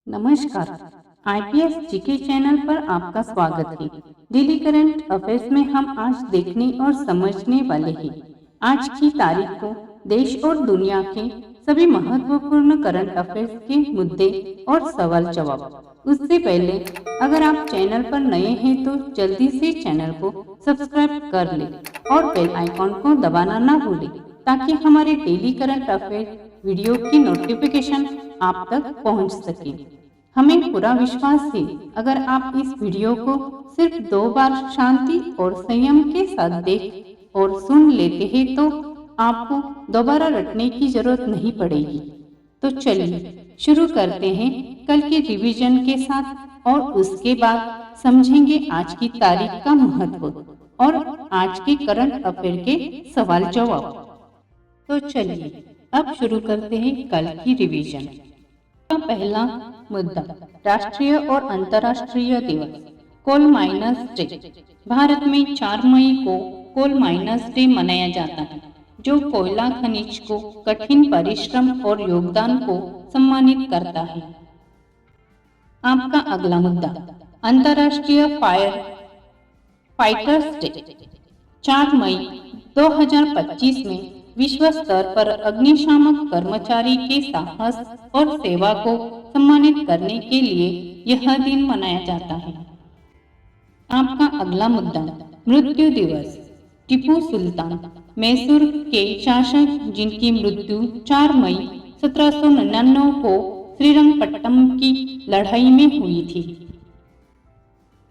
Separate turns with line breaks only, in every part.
नमस्कार। IPS GK channel पर आपका स्वागत है। डेली करंट अफेयर्स में हम आज देखने और समझने वाले हैं आज की तारीख को देश और दुनिया के सभी महत्वपूर्ण करंट अफेयर्स के मुद्दे और सवाल जवाब। उससे पहले अगर आप चैनल पर नए हैं तो जल्दी से चैनल को सब्सक्राइब कर लें और बेल आइकॉन को दबाना ना भूलें ताकि हमारे डेली करंट अफेयर वीडियो की नोटिफिकेशन आप तक पहुंच सके। हमें पूरा विश्वास है अगर आप इस वीडियो को सिर्फ 2 बार शांति और संयम के साथ देख और सुन लेते हैं तो आपको दोबारा रटने की जरूरत नहीं पड़ेगी। तो चलिए शुरू करते हैं कल के रिवीजन के साथ और उसके बाद समझेंगे आज की तारीख का महत्व और आज के करंट अफेयर के सवाल जवाब। तो चलिए अब शुरू करते हैं कल की रिवीजन का पहला मुद्दा राष्ट्रीय और अंतर्राष्ट्रीय दिवस कोल माइनर्स डे। भारत में 4 मई को कोल माइनर्स डे मनाया जाता है जो कोयला खनिज को कठिन परिश्रम और योगदान को सम्मानित करता है। आपका अगला मुद्दा अंतर्राष्ट्रीय फाइटर्स डे 4 मई 2025 में विश्व स्तर पर अग्निशामक कर्मचारी के साहस और सेवा को सम्मानित करने के लिए यह दिन मनाया जाता है। आपका अगला मुद्दा मृत्यु दिवस टीपू सुल्तान मैसूर के शासक जिनकी मृत्यु 4 मई 1799 को श्रीरंगपट्टम की लड़ाई में हुई थी।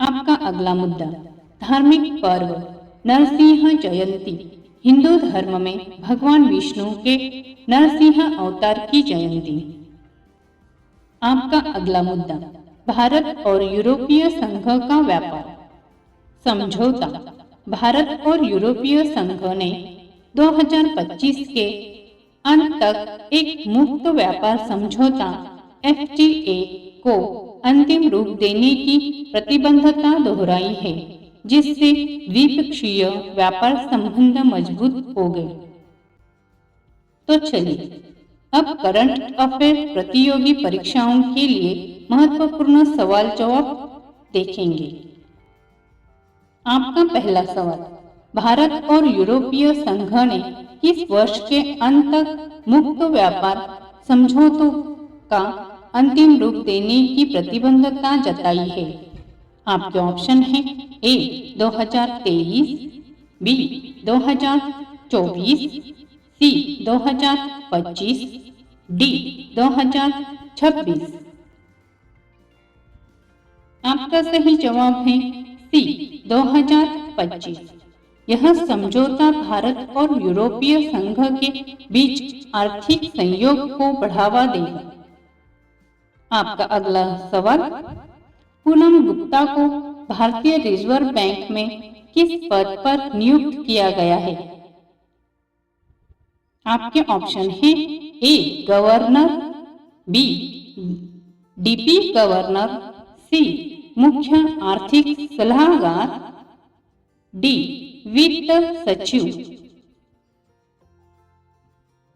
आपका अगला मुद्दा धार्मिक पर्व नरसिंह जयंती हिंदू धर्म में भगवान विष्णु के नरसिंह अवतार की जयंती। आपका अगला मुद्दा भारत और यूरोपीय संघ का व्यापार समझौता। भारत और यूरोपीय संघ ने 2025 के अंत तक एक मुक्त व्यापार समझौता FTA को अंतिम रूप देने की प्रतिबद्धता दोहराई है जिससे द्विपक्षीय व्यापार संबंध मजबूत हो गए। तो चलिए अब करंट अफेयर प्रतियोगी परीक्षाओं के लिए महत्वपूर्ण सवाल जवाब देखेंगे। आपका पहला सवाल भारत और यूरोपीय संघ ने किस वर्ष के अंत तक मुक्त व्यापार समझौतों का अंतिम रूप देने की प्रतिबद्धता जताई है? आपके ऑप्शन हैं ए 2023, बी 2024, सी 2025, डी 2026। आपका सही जवाब है सी 2025। यह समझौता भारत और यूरोपीय संघ के बीच आर्थिक सहयोग को बढ़ावा देगा। आपका अगला सवाल पूनम गुप्ता को भारतीय रिजर्व बैंक में किस पद पर नियुक्त किया गया है? आपके ऑप्शन हैं A governor, B DP governor, C मुख्य आर्थिक सलाहकार, डी वित्त सचिव।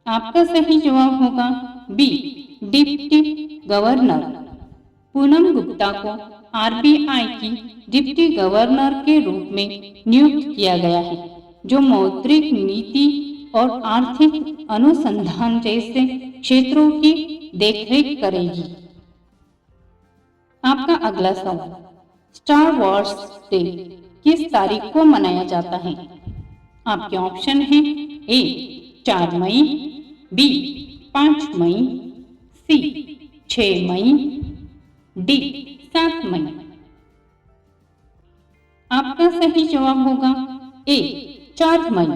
आपका सही जवाब होगा B deputy governor. Poonam Gupta को आरबीआई की डिप्टी गवर्नर के रूप में नियुक्त किया गया है जो मौद्रिक नीति और आर्थिक अनुसंधान जैसे क्षेत्रों की देखरेख करेगी। आपका अगला सवाल स्टार वॉर्स डे किस तारीख को मनाया जाता है? आपके ऑप्शन हैं ए 4 मई, बी 5 मई, सी 6 मई, डी 7 मई। आपका सही जवाब होगा ए 4 मई।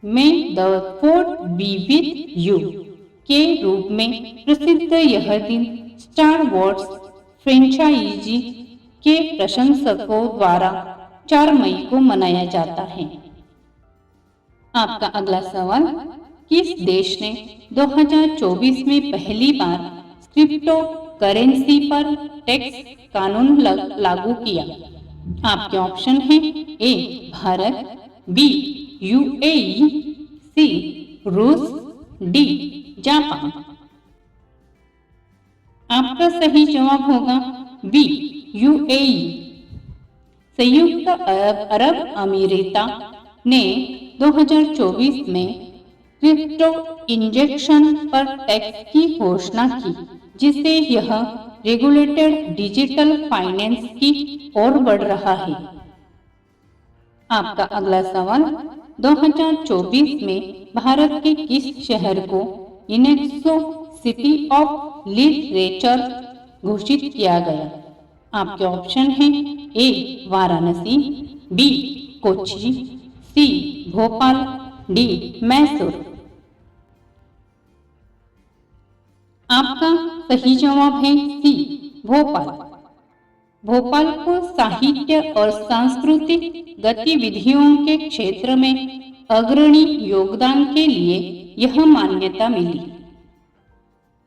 May the fourth be with you के रूप में प्रसिद्ध यह दिन स्टार वॉर्स फ्रेंचाइजी के प्रशंसकों द्वारा 4 मई को मनाया जाता है। आपका अगला सवाल किस देश ने 2024 में पहली बार क्रिप्टो करेंसी पर टैक्स कानून लागू किया? आपके ऑप्शन हैं ए भारत, बी यूएई, सी रूस, डी जापान। आपका सही जवाब होगा बी, यूएई। संयुक्त अरब अमीरात ने 2024 में क्रिप्टो इंजेक्शन पर टैक्स की घोषणा की, जिससे यह रेगुलेटेड डिजिटल फाइनेंस की ओर बढ़ रहा है। आपका अगला सवाल, 2024 में भारत के किस शहर को यूनेस्को सिटी ऑफ लिटरेचर घोषित किया गया? आपके ऑप्शन हैं ए, वाराणसी, बी, कोच्चि, सी, भोपाल, डी, मैसूर। आपका सही जवाब है सी, भोपाल। भोपाल को साहित्य और सांस्कृतिक गतिविधियों के क्षेत्र में अग्रणी योगदान के लिए यह मान्यता मिली।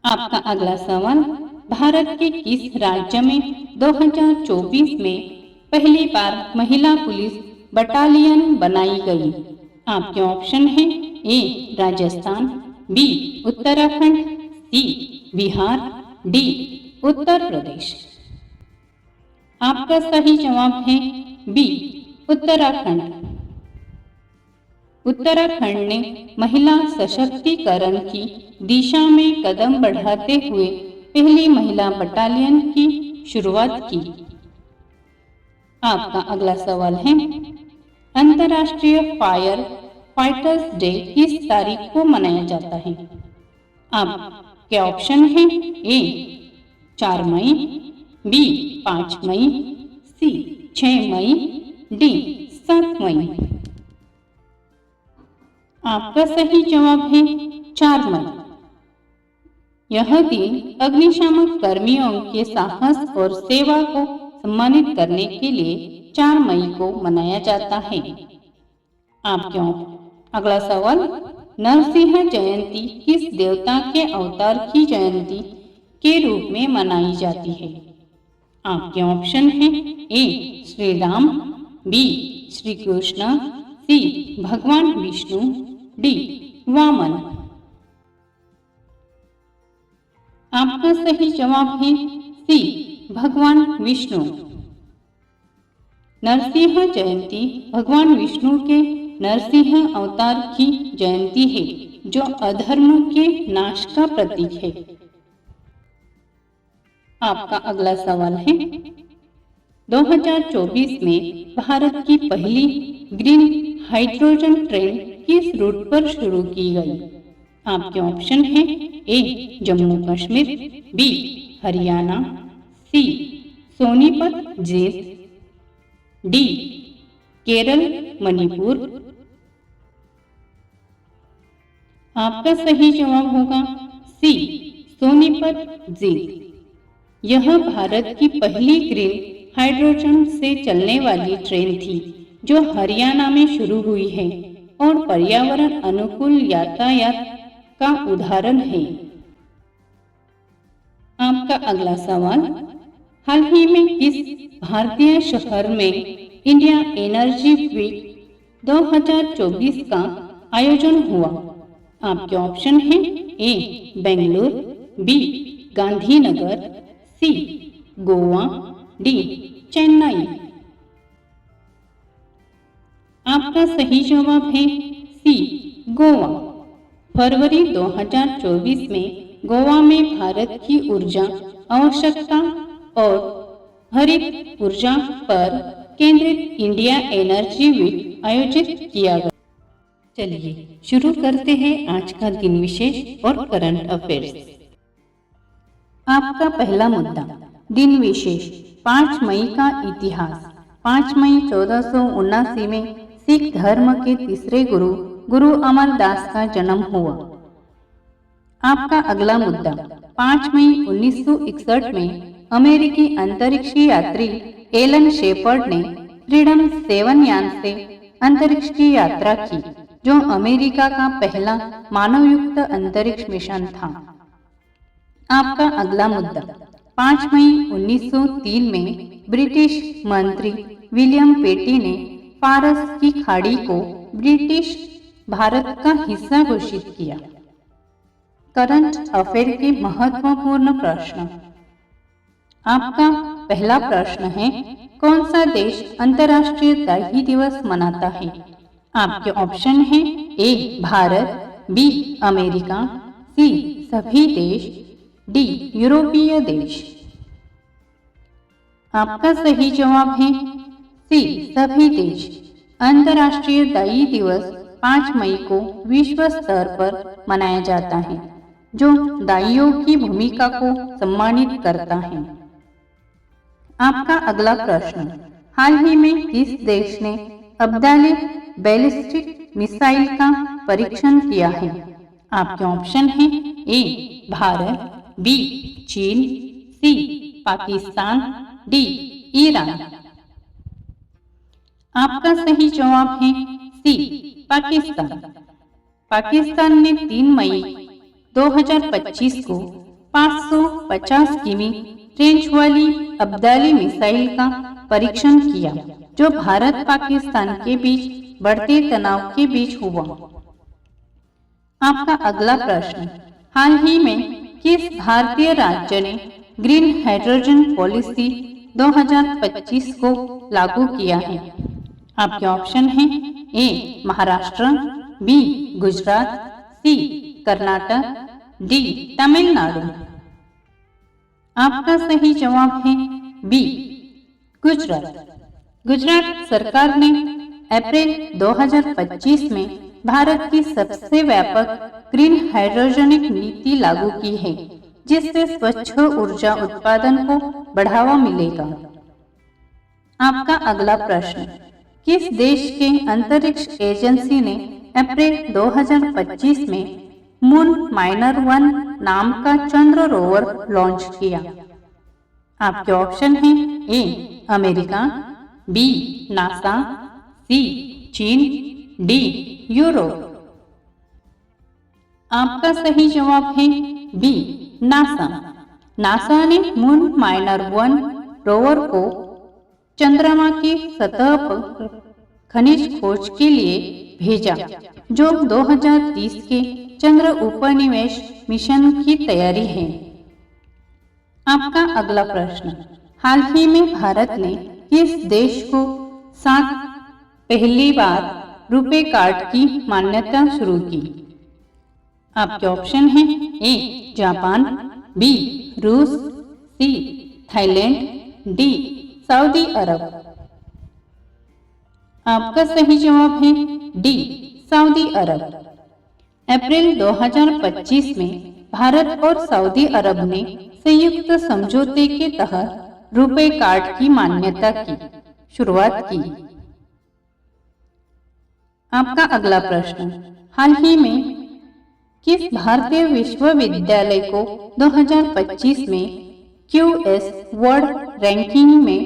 आपका अगला सवाल, भारत के किस राज्य में 2024 में पहली बार महिला पुलिस बटालियन बनाई गई? आपके ऑप्शन हैं ए, राजस्थान, बी, उत्तराखंड, सी, बिहार, डी, उत्तर प्रदेश। आपका सही जवाब है बी, उत्तराखंड। उत्तराखंड ने महिला सशक्तिकरण की दिशा में कदम बढ़ाते हुए पहली महिला बटालियन की शुरुआत की। आपका अगला सवाल है, अंतर्राष्ट्रीय फायर फाइटर्स डे किस तारीख को मनाया जाता है? आपके ऑप्शन हैं ए, 4 मई, बी, 5 मई, सी, 6 मई, डी, 7 मई। आपका सही जवाब है 4 मई। यह दिन अग्निशामक कर्मियों के साहस और सेवा को सम्मानित करने के लिए 4 मई को मनाया जाता है। आपके अगला सवाल, नरसिंह जयंती किस देवता के अवतार की जयंती के रूप में मनाई जाती है? आपके ऑप्शन हैं ए, श्री राम, बी, श्री कृष्ण, सी, भगवान विष्णु, डी, वामन। आपका सही जवाब है सी, भगवान विष्णु। नरसिंह जयंती भगवान विष्णु के नरसिंह अवतार की जयंती है, जो अधर्म के नाश का प्रतीक है। आपका अगला सवाल है, 2024 में भारत की पहली ग्रीन हाइड्रोजन ट्रेन किस रूट पर शुरू की गई? आपके ऑप्शन हैं ए, जम्मू कश्मीर, बी, हरियाणा, सी, सोनीपत जेल, डी, केरल मणिपुर। आपका सही जवाब होगा सी, सोनीपत जेल। यह भारत की पहली ग्रीन हाइड्रोजन से चलने वाली ट्रेन थी, जो हरियाणा में शुरू हुई है और पर्यावरण अनुकूल यातायात का उदाहरण है। आपका अगला सवाल, हाल ही में किस भारतीय शहर में इंडिया एनर्जी वीक 2024 का आयोजन हुआ? आपके ऑप्शन हैं ए, बेंगलुरु, बी, गांधीनगर, सी, गोवा, डी, चेन्नई। आपका सही जवाब है सी, गोवा। फरवरी 2024 में गोवा में भारत की ऊर्जा आवश्यकता और हरित ऊर्जा पर केंद्रित इंडिया एनर्जी वीक आयोजित किया गया। चलिए शुरू करते हैं आज का दिन विशेष और करंट अफेयर्स। आपका पहला मुद्दा, दिन विशेष 5 मई का इतिहास। 5 मई 1479 में सिख धर्म के तीसरे गुरु अमरदास का जन्म हुआ। आपका अगला मुद्दा, 5 मई 1961 में अमेरिकी अंतरिक्ष यात्री एलन शेपर्ड ने फ्रीडम 7 यान से अंतरिक्ष की यात्रा की, जो अमेरिका का पहला मानवयुक्त अंतरिक्ष मिशन था। आपका अगला मुद्दा, 5 मई 1903 में ब्रिटिश मंत्री विलियम पेटी ने फारस की खाड़ी को ब्रिटिश भारत का हिस्सा घोषित किया। करंट अफेयर के महत्वपूर्ण प्रश्न। आपका पहला प्रश्न है, कौन सा देश अंतर्राष्ट्रीय दाई दिवस मनाता है? आपके ऑप्शन हैं ए भारत, बी अमेरिका, सी सभी देश, डी यूरोपीय देश। आपका सही जवाब है सी सभी देश। अंतर्राष्ट्रीय दाई दिवस 5 मई को विश्व स्तर पर मनाया जाता है, जो दाइयों की भूमिका को सम्मानित करता है। आपका अगला प्रश्न, हाल ही में किस देश ने अब्दाली बैलिस्टिक मिसाइल का परीक्षण किया है? आपके ऑप्शन हैं ए भारत, बी चीन, सी पाकिस्तान, डी ईरान। आपका सही जवाब है सी पाकिस्तान। पाकिस्तान ने 3 मई 2025 को 550 किमी रेंज वाली अब्दाली मिसाइल का परीक्षण किया, जो भारत पाकिस्तान के बीच बढ़ते तनाव के बीच हुआ। आपका अगला प्रश्न, हाल ही में किस भारतीय राज्य ने ग्रीन हाइड्रोजन पॉलिसी 2025 को लागू किया है? आपके ऑप्शन हैं ए महाराष्ट्र, बी गुजरात, सी कर्नाटक, डी तमिलनाडु। आपका सही जवाब है बी गुजरात। गुजरात सरकार ने अप्रैल 2025 में भारत की सबसे व्यापक ग्रीन हाइड्रोजनिक नीति लागू की है, जिससे स्वच्छ ऊर्जा उत्पादन को बढ़ावा मिलेगा। आपका अगला प्रश्न, किस देश के अंतरिक्ष एजेंसी ने अप्रैल 2025 में मून माइनर 1 नाम का चंद्र रोवर लॉन्च किया? आपके ऑप्शन हैं ए अमेरिका, बी नासा, सी चीन, डी यूरोप। आपका सही जवाब है बी नासा। नासा ने मून माइनर 1 रोवर को चंद्रमा की सतह पर खनिज खोज के लिए भेजा, जो 2030 के चंद्र उपनिवेश मिशन की तैयारी है। आपका अगला प्रश्न, हाल ही में भारत ने किस देश को साथ पहली बार रुपे कार्ड की मान्यता शुरू की? आपके ऑप्शन हैं ए जापान, बी रूस, सी थाईलैंड, डी सऊदी अरब। आपका सही जवाब है डी सऊदी अरब। अप्रैल 2025 में भारत और सऊदी अरब ने संयुक्त समझौते के तहत रुपे कार्ड की मान्यता की शुरुआत की। आपका अगला प्रश्न, हाल ही में किस भारतीय विश्वविद्यालय को 2025 में क्यूएस वर्ल्ड रैंकिंग में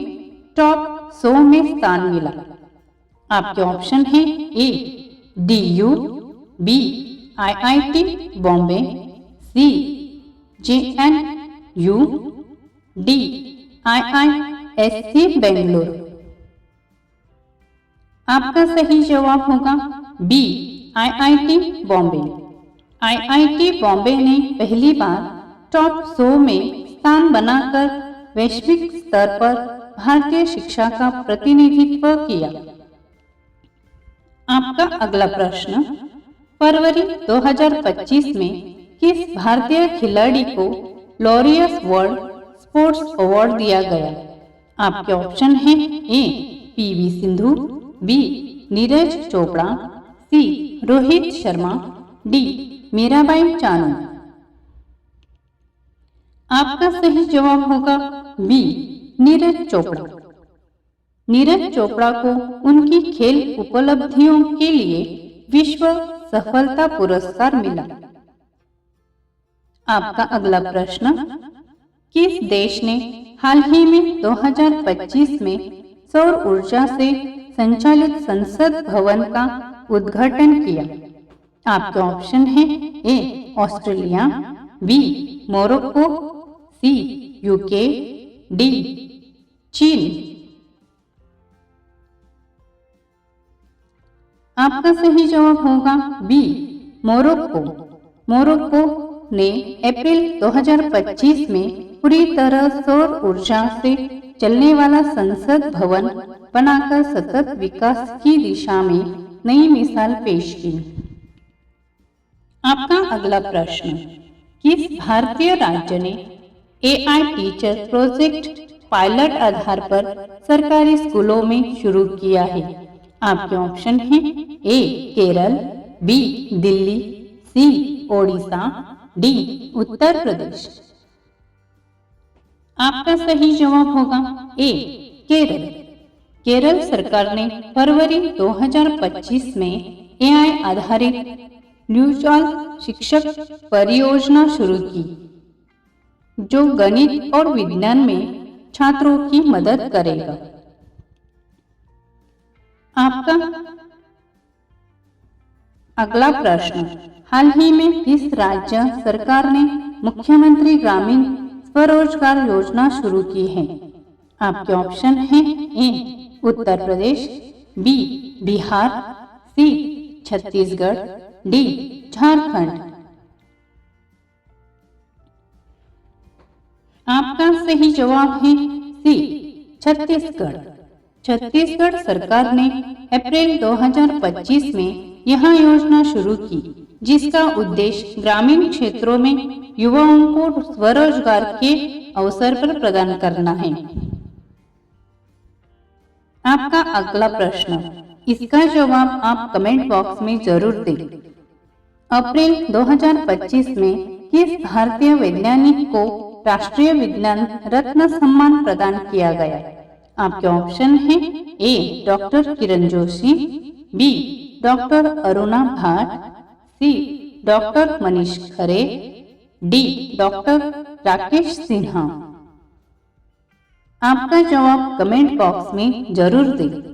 टॉप 100 में स्थान मिला? आपके ऑप्शन हैं A DU, B IIT Bombay, C JNU, D IISc Bengaluru. आपका सही जवाब होगा B IIT Bombay. IIT Bombay ने पहली बार टॉप 100 में स्थान बनाकर वैश्विक स्तर पर भारतीय शिक्षा का प्रतिनिधित्व किया। आपका अगला प्रश्न, फरवरी 2025 में किस भारतीय खिलाड़ी को लॉरियस वर्ल्ड स्पोर्ट्स अवार्ड दिया गया? आपके ऑप्शन हैं ए पीवी सिंधु, बी नीरज चोपड़ा, सी रोहित शर्मा, डी मीराबाई चानू। आपका सही जवाब होगा बी नीरज चोपड़ा। नीरज चोपड़ा को उनकी खेल उपलब्धियों के लिए विश्व सफलता पुरस्कार मिला। आपका अगला प्रश्न, किस देश ने हाल ही में 2025 में सौर ऊर्जा से संचालित संसद भवन का उद्घाटन किया? आपके ऑप्शन हैं A Australia, B Morocco, C UK, D चीन। आपका सही जवाब होगा बी मोरक्को। मोरक्को ने अप्रैल 2025 में पूरी तरह सौर ऊर्जा से चलने वाला संसद भवन बनाकर सतत विकास की दिशा में नई मिसाल पेश की। आपका अगला प्रश्न, किस भारतीय राज्य ने AI टीचर प्रोजेक्ट पायलट आधार पर सरकारी स्कूलों में शुरू किया है? आपके ऑप्शन हैं ए केरल, बी दिल्ली, सी ओडिशा, डी उत्तर प्रदेश। आपका सही जवाब होगा ए केरल। केरल सरकार ने फरवरी 2025 में AI आधारित न्यूजॉल शिक्षक परियोजना शुरू की, जो गणित और विज्ञान में छात्रों की मदद करेगा। आपका अगला प्रश्न, हाल ही में किस राज्य सरकार ने मुख्यमंत्री ग्रामीण स्वरोजगार योजना शुरू की है? आपके ऑप्शन हैं ए उत्तर प्रदेश, बी बिहार, सी छत्तीसगढ़, डी झारखंड। आपका सही जवाब है सी छत्तीसगढ़। छत्तीसगढ़ सरकार ने अप्रैल 2025 में यह योजना शुरू की, जिसका उद्देश्य ग्रामीण क्षेत्रों में युवाओं को स्वरोजगार के अवसर पर प्रदान करना है। आपका अगला प्रश्न, इसका जवाब आप कमेंट बॉक्स में जरूर दें। अप्रैल 2025 में किस भारतीय वैज्ञानिक को राष्ट्रीय विज्ञान रत्न सम्मान प्रदान किया गया? आपके ऑप्शन हैं ए डॉक्टर किरण जोशी, बी डॉक्टर अरुणा भाट, सी डॉक्टर मनीष खरे, डी डॉक्टर राकेश सिन्हा। आपका जवाब कमेंट बॉक्स में जरूर दें।